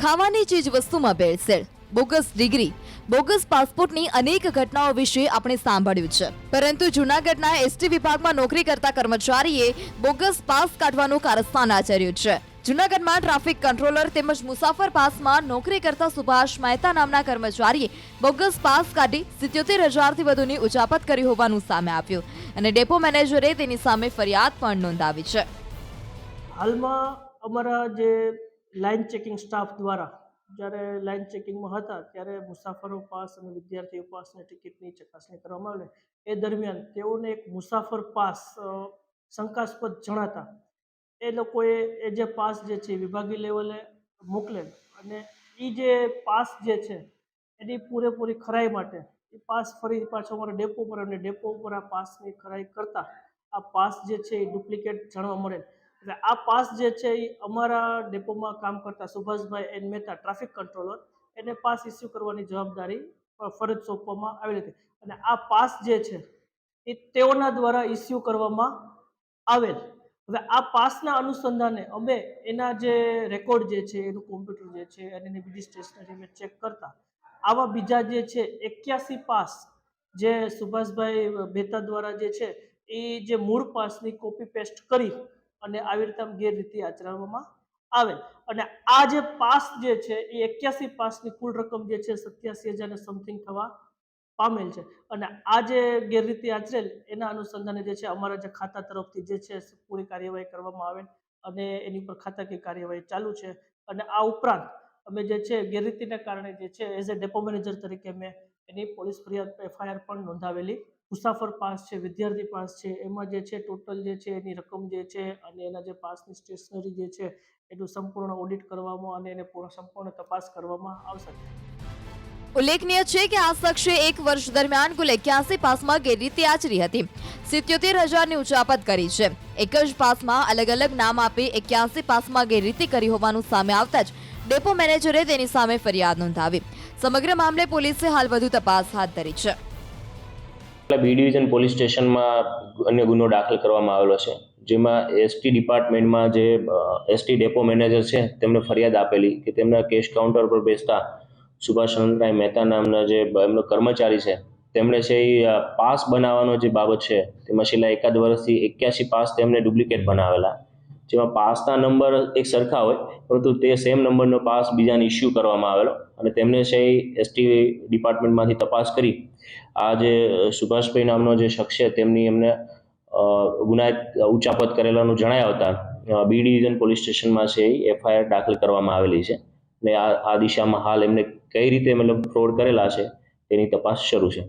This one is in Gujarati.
ખાવાની ચીજ વસ્તુમાં ભેળસેળ, બોગસ ડિગ્રી, બોગસ પાસપોર્ટની અનેક ઘટનાઓ વિશે આપણે સાંભળ્યું છે, પરંતુ જૂનાગઢના એસટી વિભાગમાં નોકરી કરતા કર્મચારીએ બોગસ પાસ કાઢવાનું કારસ્તાન આચર્યું છે। જૂનાગઢમાં ટ્રાફિક કંટ્રોલર તેમજ મુસાફર પાસમાં નોકરી કરતા સુભાષ મહેતા નામના કર્મચારીએ બોગસ પાસ કાઢી 77,000થી વધુની ઉચાપત કરી હોવાનું સામે આવ્યું અને ડેપો મેનેજરે તેની સામે ફરિયાદ પણ નોંધાવી છે। હાલમાં અમારા જે લાઇન ચેકિંગ સ્ટાફ દ્વારા જ્યારે લાઇન ચેકિંગમાં હતા ત્યારે મુસાફરો પાસ અને વિદ્યાર્થીઓ પાસની ટિકિટની ચકાસણી કરવામાં આવે એ દરમિયાન તેઓને એક મુસાફર પાસ શંકાસ્પદ જણાતા એ લોકોએ એ જે પાસ જે છે વિભાગીય લેવલે મોકલેલ અને એ જે પાસ જે છે એની પૂરેપૂરી ખરાઈ માટે એ પાસ ફરી પાછો અમારા ડેપો પર અને ડેપો ઉપર આ પાસની ખરાઈ કરતા આ પાસ જે છે એ ડુપ્લિકેટ જાણવા મળેલ। એટલે આ પાસ જે છે એ અમારા ડેપોમાં કામ કરતા Subhashbhai N Mehta traffic controller એને પાસ ઇસ્યુ કરવાની જવાબદારી ફરજ સોંપવામાં આવેલી હતી અને આ પાસ જે છે એ તેઓના દ્વારા ઇસ્યુ કરવામાં આવેલ। હવે આ પાસના અનુસંધાને અમે એના જે રેકોર્ડ જે છે એનું કોમ્પ્યુટર જે છે અને એની બીજી સ્ટેશનરી મેં ચેક કરતા આવા બીજા જે છે 81 પાસ જે સુભાષભાઈ મહેતા દ્વારા જે છે એ જે મૂળ પાસની કોપી પેસ્ટ કરી અને આવી રીતે ગેરરીતિ આચરવામાં આવેલ અને આ જે પાસ જે છે એ 81 પાસની કુલ રકમ જે છે 87,000 સમથિંગ થવા પામેલ છે અને આ જે ગેરરીતિ આચરેલ એના અનુસંધાને જે છે અમારા જે ખાતા તરફથી જે છે પૂરી કાર્યવાહી કરવામાં આવેલ અને એની પર ખાતાકીય કાર્યવાહી ચાલુ છે અને આ ઉપરાંત અમે જે છે ગેરરીતિના કારણે જે છે એઝ એ ડેપો મેનેજર તરીકે મેં એની પોલીસ ફરિયાદ FIR પણ નોંધાવેલી। મુસાફર પાસ છે, વિદ્યાર્થી પાસ છે, એમાં જે છે ટોટલ જે છે એની રકમ જે છે અને એના જે પાસની સ્ટેશનરી જે છે એનું સંપૂર્ણ ઓડિટ કરવામાં અને એને સંપૂર્ણ તપાસ કરવામાં આવશે। ઉલ્લેખનીય છે કે આ શખ્સે 1 વર્ષ દરમિયાન કુલ 81 પાસમાં ગેરરીતિ આચરી હતી, 77,000ની ઉચાપત કરી છે। એક જ પાસમાં અલગ અલગ નામ આપી 81 પાસમાં ગેરરીતિ કરી હોવાનું સામે આવતા જ ડેપો મેનેજરે તેની સામે ફરિયાદ નોંધાવી। સમગ્ર મામલે પોલીસે હાલ વધુ તપાસ હાથ ધરી છે। બી ડિવિઝન પોલીસ સ્ટેશનમાં અન્ય ગુનો દાખલ કરવામાં આવેલો છે, જેમાં એસટી ડિપાર્ટમેન્ટમાં જે એસટી ડેપો મેનેજર છે તેમને ફરિયાદ આપેલી કે તેમના કેશ કાઉન્ટર પર બેસતા સુભાષચંદ્રભાઈ મહેતા નામના જે એમનો કર્મચારી છે તેમણે છે એ પાસ બનાવવાનો જે બાબત છે તેમાં છેલ્લા 1 વર્ષથી 81 પાસ તેમને ડુપ્લિકેટ બનાવેલા, જેમાં પાસના નંબર એક સરખા હોય પરંતુ તે સેમ નંબરનો પાસ બીજાને ઇસ્યુ કરવામાં આવેલો અને તેમને છે એસટી ડિપાર્ટમેન્ટમાંથી તપાસ કરી આ જે સુભાષભાઈ નામનો જે શખ્સ છે તેમની એમને ગુનાહિત ઉચાપત કરેલાનું જણાય આવતા બી ડિવિઝન પોલીસ સ્ટેશનમાં છે એ FIR દાખલ કરવામાં આવેલી છે અને આ દિશામાં હાલ એમને કઈ રીતે મતલબ ફ્રોડ કરેલા છે તેની તપાસ શરૂ છે।